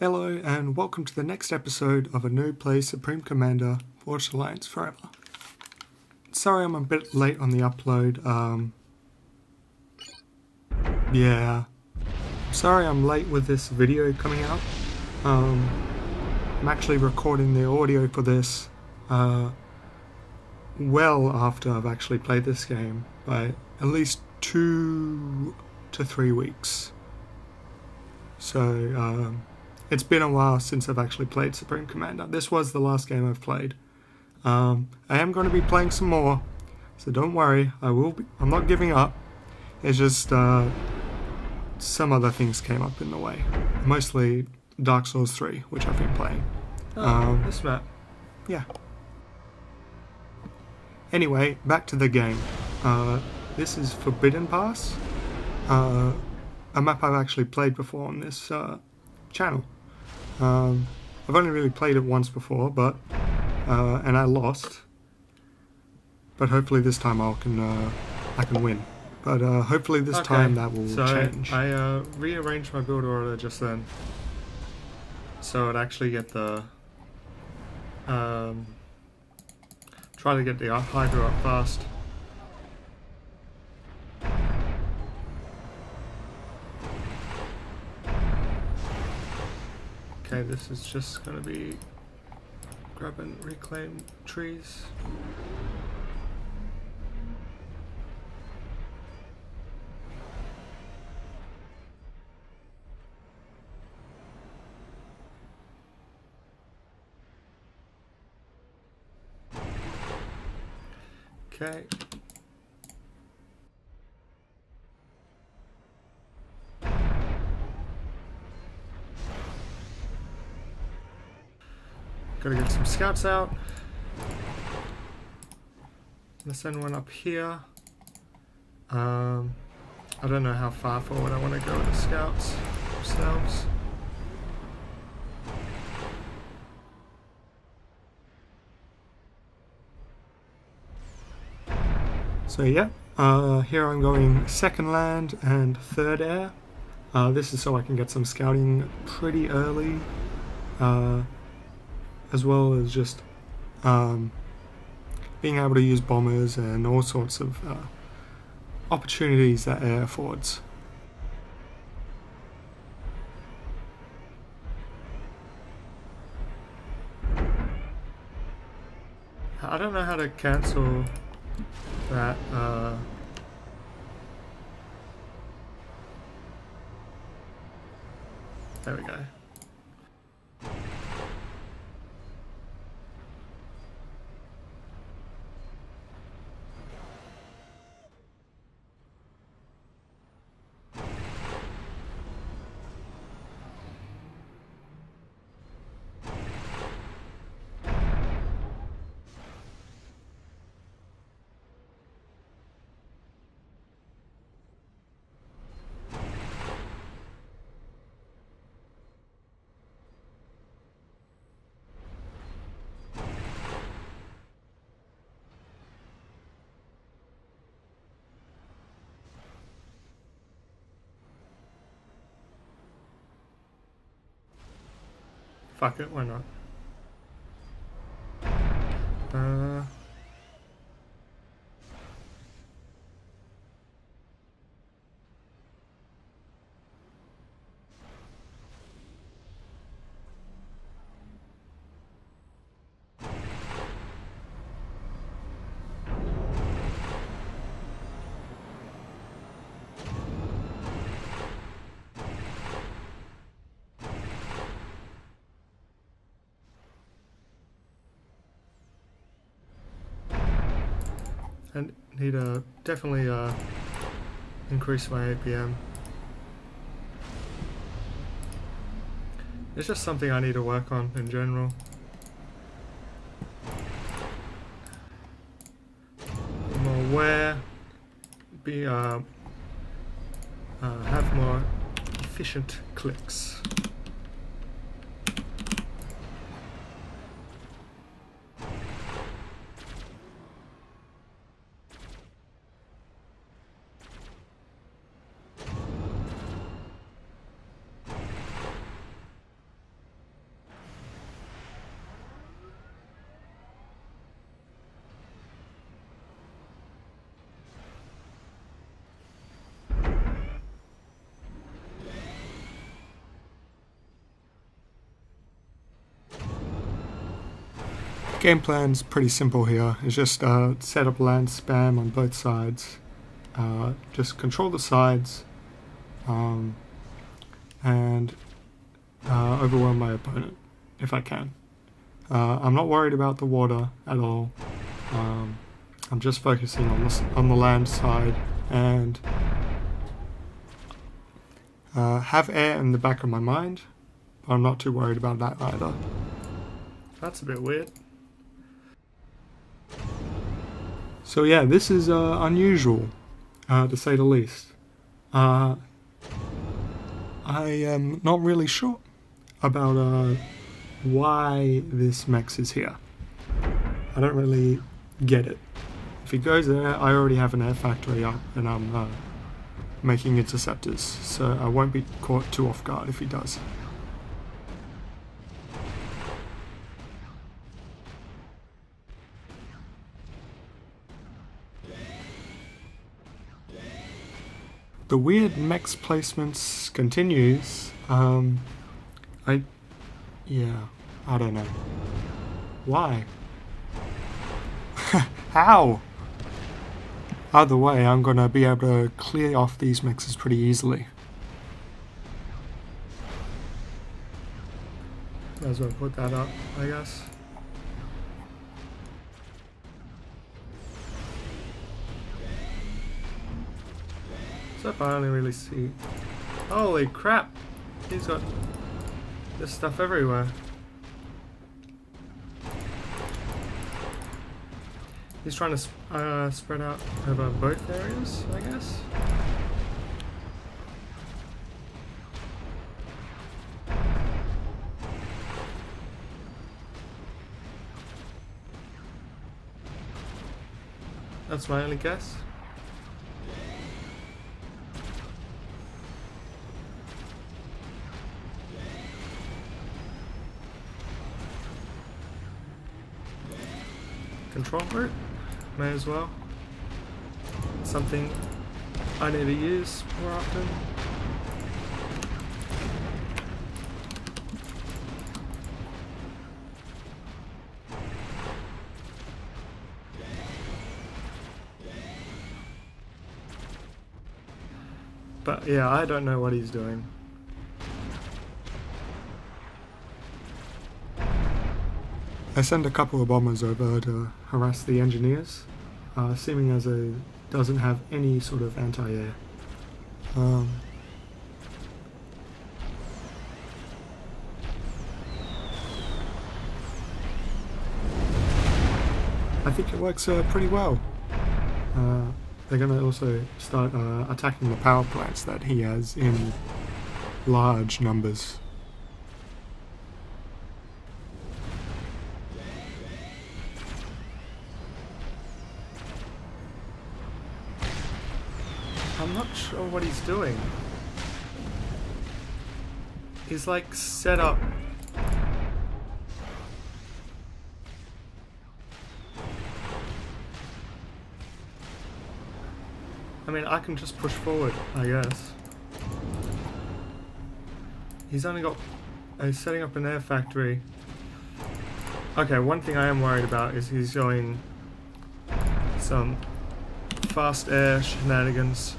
Hello and welcome to the next episode of a Noob Plays Supreme Commander Forged Alliance Forever. Sorry I'm a bit late on the upload, sorry I'm late with this video coming out. I'm actually recording the audio for this well after I've actually played this game by at least 2 to 3 weeks. So it's been a while since I've actually played Supreme Commander. This was the last game I've played. I am going to be playing some more, so don't worry. I'm not giving up. It's just some other things came up in the way. Mostly Dark Souls 3, which I've been playing. This map. Yeah. Anyway, back to the game. This is Forbidden Pass. A map I've actually played before on this channel. I've only really played it once before, but and I lost. But hopefully this time I can win. But hopefully this time that will change. I rearranged my build order just then, so I'd actually get the try to get the Hydra up fast. Okay, this is just gonna be grab and reclaim trees. Okay. Gotta get some scouts out. Gonna send one up here. I don't know how far forward I want to go with the scouts themselves. So yeah, here I'm going second land and third air. This is so I can get some scouting pretty early, as well as just being able to use bombers and all sorts of opportunities that air affords. I don't know how to cancel that. There we go. Fuck it, why not? I need to definitely increase my APM. It's just something I need to work on in general. Be more aware, have more efficient clicks. Game plan's pretty simple here. It's just set up land spam on both sides. Just control the sides and overwhelm my opponent if I can. I'm not worried about the water at all. I'm just focusing on the land side and have air in the back of my mind, but I'm not too worried about that either. That's a bit weird. So yeah, this is unusual, to say the least. I am not really sure about why this mech is here. I don't really get it. If he goes there, I already have an air factory up and I'm making interceptors, so I won't be caught too off guard if he does. The weird mechs placements continues. I don't know. Why? How? Either way, I'm gonna be able to clear off these mechs pretty easily. Might as well put that up, I guess. So I only really see... Holy crap! He's got this stuff everywhere. He's trying to spread out over both areas, I guess. That's my only guess. Control group, may as well. Something I need to use more often. But yeah, I don't know what he's doing. I send a couple of bombers over to harass the engineers, seeming as it doesn't have any sort of anti-air. I think it works pretty well. They're going to also start attacking the power plants that he has in large numbers. I'm not sure what he's doing. He's like set up. I mean, I can just push forward, I guess. He's only got... He's setting up an air factory. Okay, one thing I am worried about is he's showing some fast air shenanigans.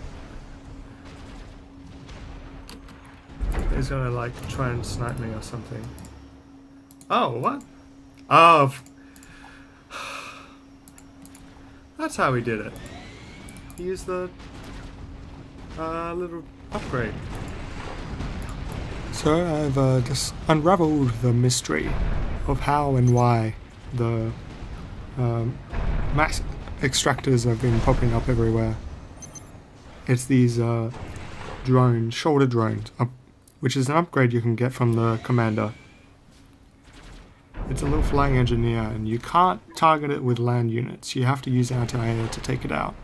He's gonna like try and snipe me or something. Oh, what? Oh, that's how he did it. He used the little upgrade. So I've just unraveled the mystery of how and why the mass extractors have been popping up everywhere. It's these shoulder drones, which is an upgrade you can get from the commander. It's a little flying engineer, and you can't target it with land units. You have to use anti-air to take it out.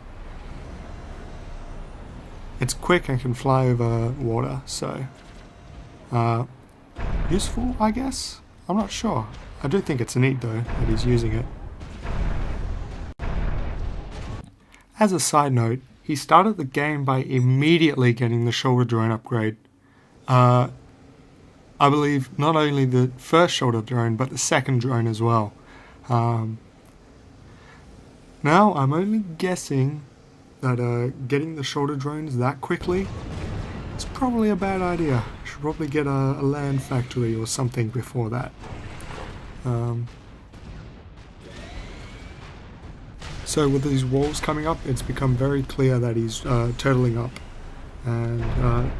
It's quick and can fly over water, so useful, I guess? I'm not sure. I do think it's neat though that he's using it. As a side note, he started the game by immediately getting the shoulder drone upgrade. I believe not only the first shoulder drone, but the second drone as well. Now I'm only guessing that getting the shoulder drones that quickly is probably a bad idea. Should probably get a land factory or something before that. So with these walls coming up, it's become very clear that he's turtling up and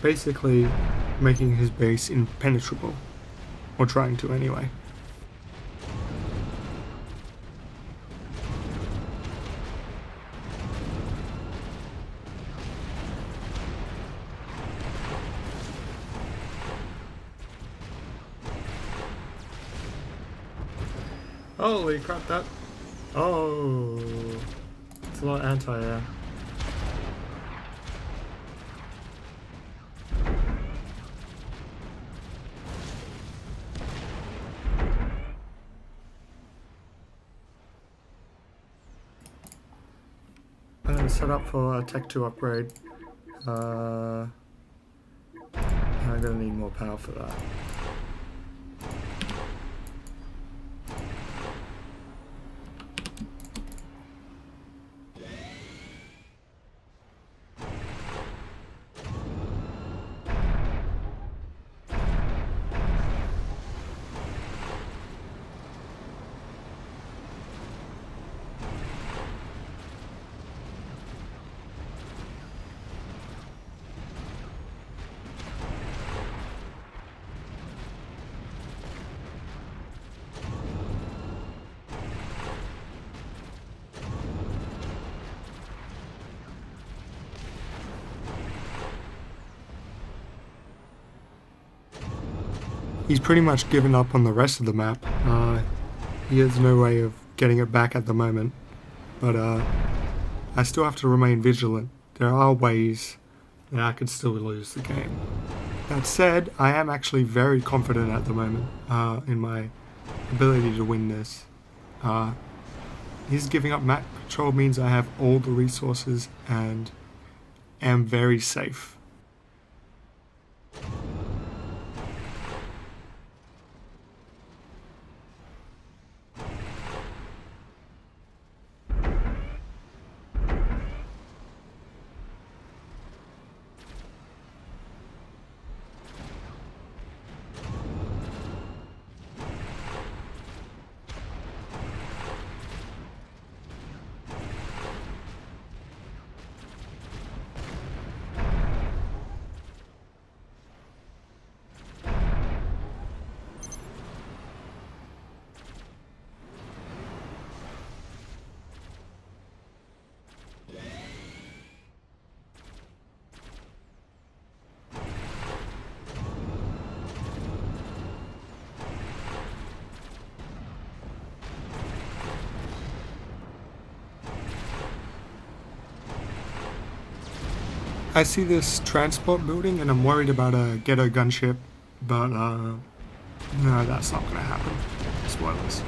basically making his base impenetrable, or trying to anyway. Holy crap, that... Oh... It's a lot of anti-air. I'm going to set up for a Tech 2 upgrade. I'm going to need more power for that. He's pretty much given up on the rest of the map. He has no way of getting it back at the moment, but I still have to remain vigilant. There are ways that I could still lose the game. That said, I am actually very confident at the moment in my ability to win this. His giving up map control means I have all the resources and am very safe. I see this transport building and I'm worried about a ghetto gunship, but no, that's not gonna happen. Spoilers.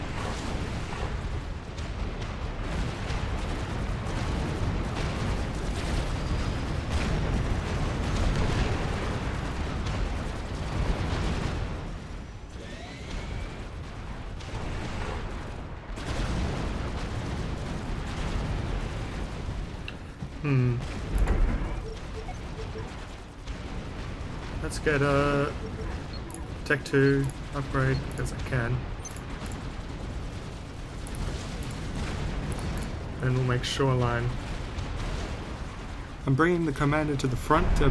Let's get a Tech 2 upgrade because I can. And we'll make shoreline. I'm bringing the commander to the front to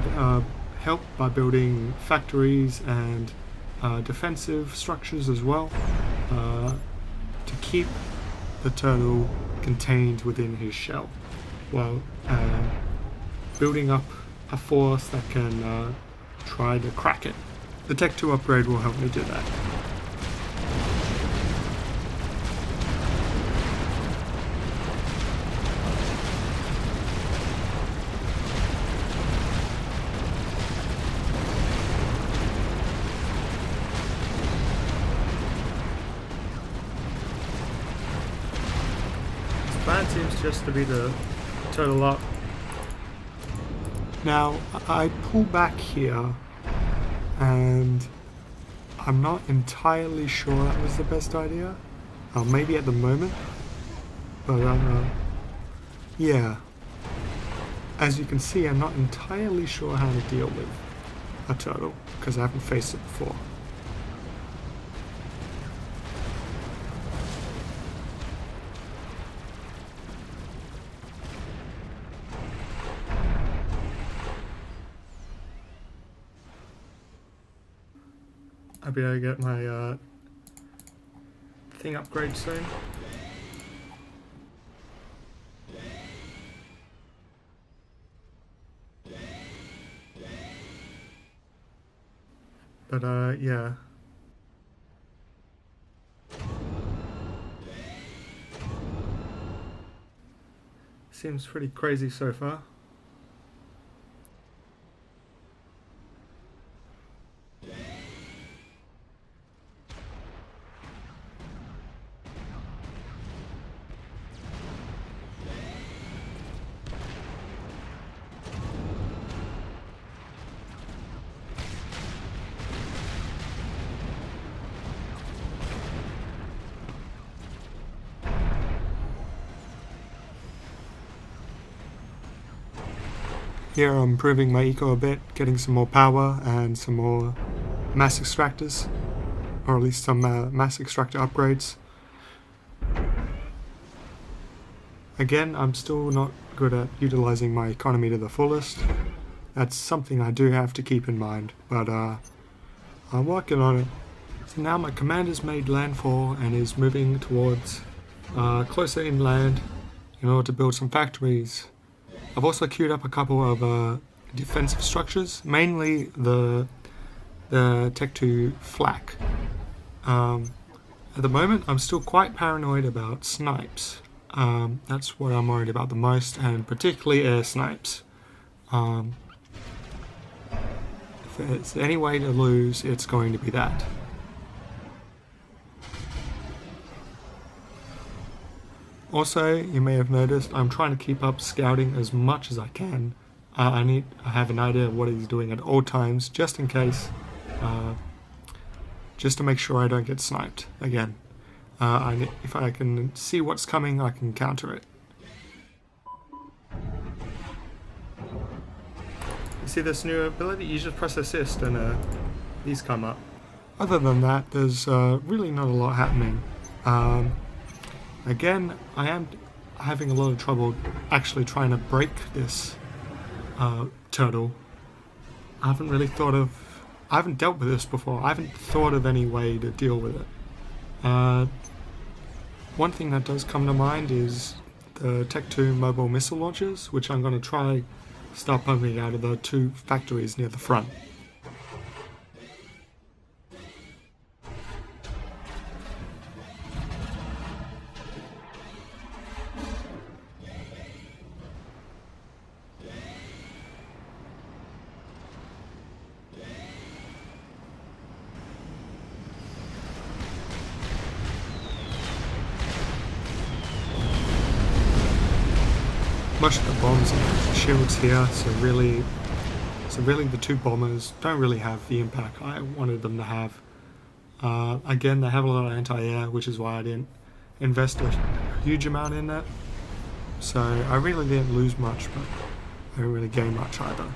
help by building factories and defensive structures as well, to keep the turtle contained within his shell, while building up a force that can try to crack it. The Tech 2 upgrade will help me do that. This plan seems just to be the turtle up. Now, I pull back here and I'm not entirely sure that was the best idea. Maybe at the moment, but yeah. As you can see, I'm not entirely sure how to deal with a turtle, because I haven't faced it before. I'll be able to get my thing upgrade soon. But yeah. Seems pretty crazy so far. Here I'm improving my eco a bit, getting some more power and some more mass extractors, or at least some mass extractor upgrades. Again, I'm still not good at utilizing my economy to the fullest. That's something I do have to keep in mind, but I'm working on it. So now my commander's made landfall and is moving towards closer inland in order to build some factories. I've also queued up a couple of defensive structures, mainly the Tech 2 flak. At the moment, I'm still quite paranoid about snipes. That's what I'm worried about the most, and particularly air snipes. If there's any way to lose, it's going to be that. Also, you may have noticed I'm trying to keep up scouting as much as I can. I have an idea of what he's doing at all times, just in case, just to make sure I don't get sniped again. If I can see what's coming, I can counter it. You see this new ability? You just press assist and these come up. Other than that, there's really not a lot happening. Again, I am having a lot of trouble actually trying to break this turtle. I haven't dealt with this before. I haven't thought of any way to deal with it. One thing that does come to mind is the Tech 2 mobile missile launchers, which I'm going to try start pumping out of the 2 factories near the front. Most of the bombs and shields here, so really the 2 bombers don't really have the impact I wanted them to have. Again, they have a lot of anti-air, which is why I didn't invest a huge amount in that. So I really didn't lose much, but I didn't really gain much either.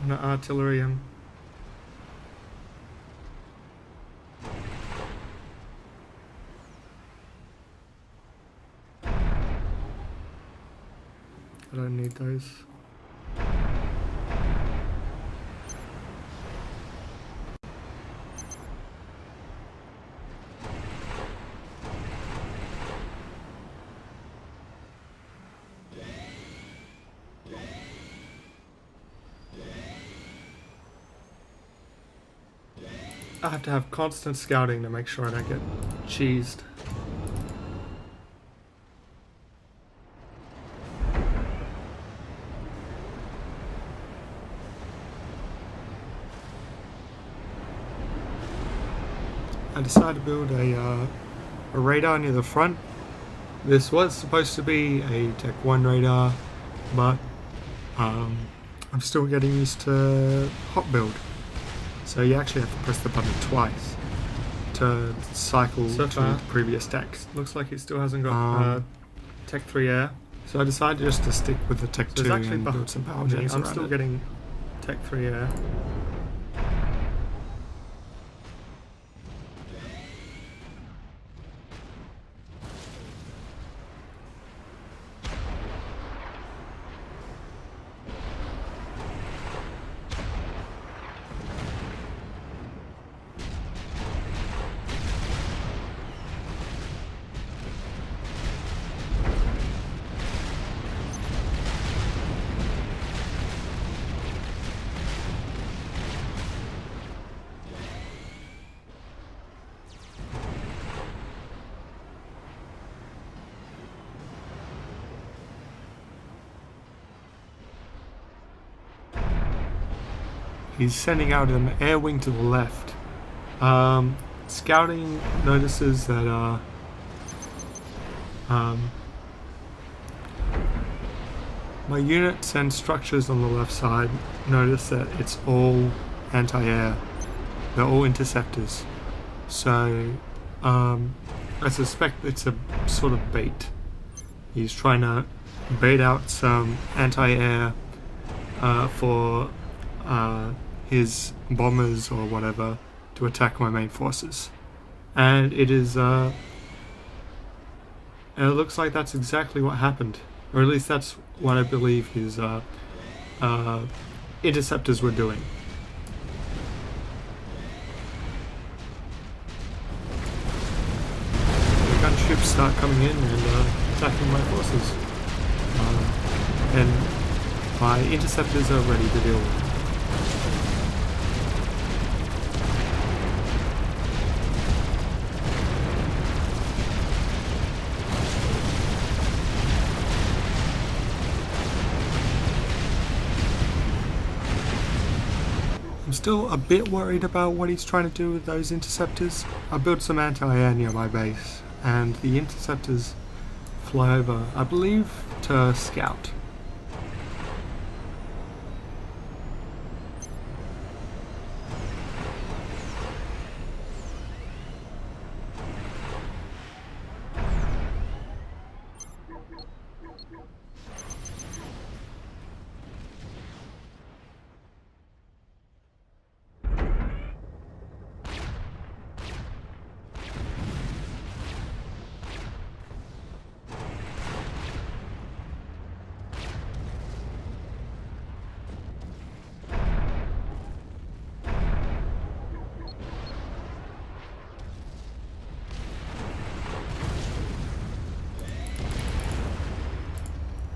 And the artillery. I don't need those. I have to have constant scouting to make sure I don't get cheesed. I decided to build a radar near the front. This was supposed to be a Tech 1 radar, but I'm still getting used to hot build. So you actually have to press the button twice to cycle So to far, the previous techs. looks like it still hasn't got Tech 3 Air. So I decided just to stick with the Tech So 2 it's actually and build behind some power me. gens I'm around still it. getting Tech 3 Air. He's sending out an air wing to the left. Scouting notices that my units and structures on the left side notice that it's all anti-air. They're all interceptors. So I suspect it's a sort of bait. He's trying to bait out some anti-air for his bombers or whatever to attack my main forces. And it is and it looks like that's exactly what happened, or at least that's what I believe his interceptors were doing. The gunships start coming in and attacking my forces, and my interceptors are ready to deal with. I'm still a bit worried about what he's trying to do with those interceptors. I built some anti-air near my base, and the interceptors fly over, I believe, to scout.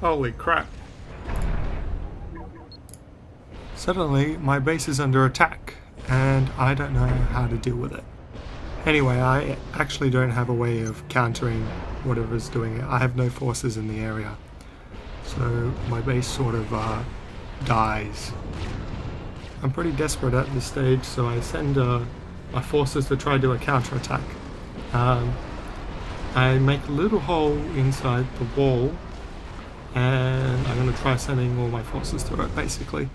Holy crap. Suddenly, my base is under attack, and I don't know how to deal with it. Anyway, I actually don't have a way of countering whatever's doing it. I have no forces in the area, so my base sort of dies. I'm pretty desperate at this stage, so I send my forces to try to do a counterattack. I make a little hole inside the wall, and I'm going to try sending all my forces through it, basically,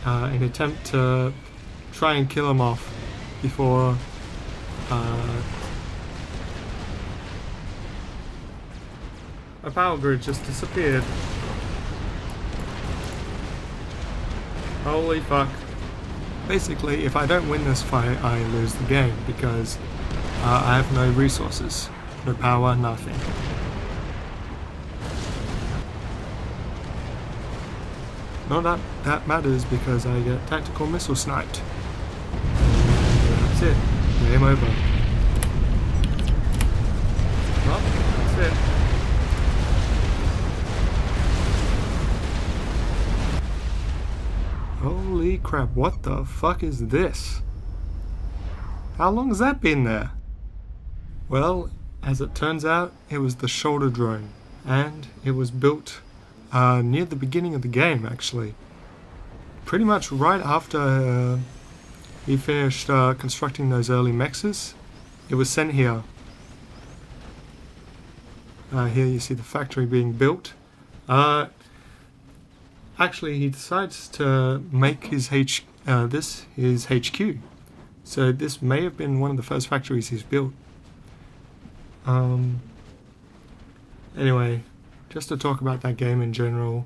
in an attempt to try and kill them off before My power grid just disappeared. Holy fuck. basically, if I don't win this fight, I lose the game, because I have no resources, no power, nothing. Not that that matters, because I get tactical missile sniped. And that's it. Game over. Well, that's it. Holy crap, what the fuck is this? How long has that been there? Well, as it turns out, it was the shoulder drone, and it was built near the beginning of the game, actually. Pretty much right after he finished constructing those early mexes. it was sent here. Here you see the factory being built. Actually, he decides to make his this his HQ. So this may have been one of the first factories he's built. Anyway, just to talk about that game in general,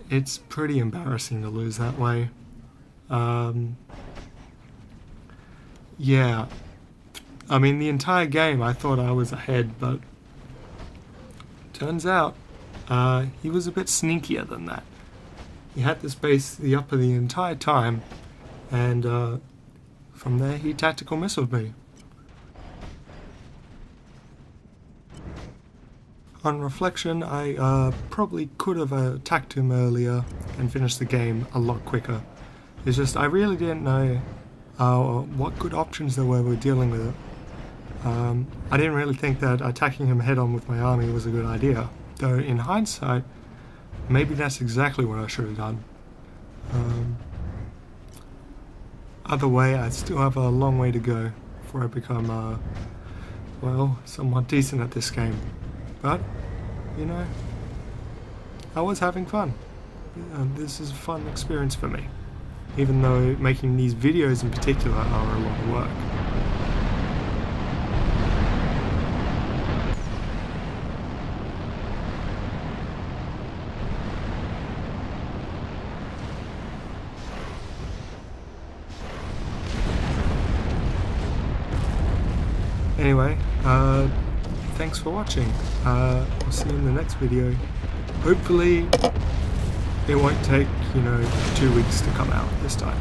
it's pretty embarrassing to lose that way. Yeah, I mean the entire game I thought I was ahead, but turns out he was a bit sneakier than that. He had this base the upper the entire time, and from there he tactical missiled me. On reflection, I probably could have attacked him earlier and finished the game a lot quicker. It's just I really didn't know what good options there were dealing with it. I didn't really think that attacking him head on with my army was a good idea, though in hindsight, maybe that's exactly what I should have done. Either way, I still have a long way to go before I become, well, somewhat decent at this game. But, you know, I was having fun. This is a fun experience for me, even though making these videos in particular are a lot of work. Anyway, thanks for watching. I'll see you in the next video. Hopefully it won't take, 2 weeks to come out this time.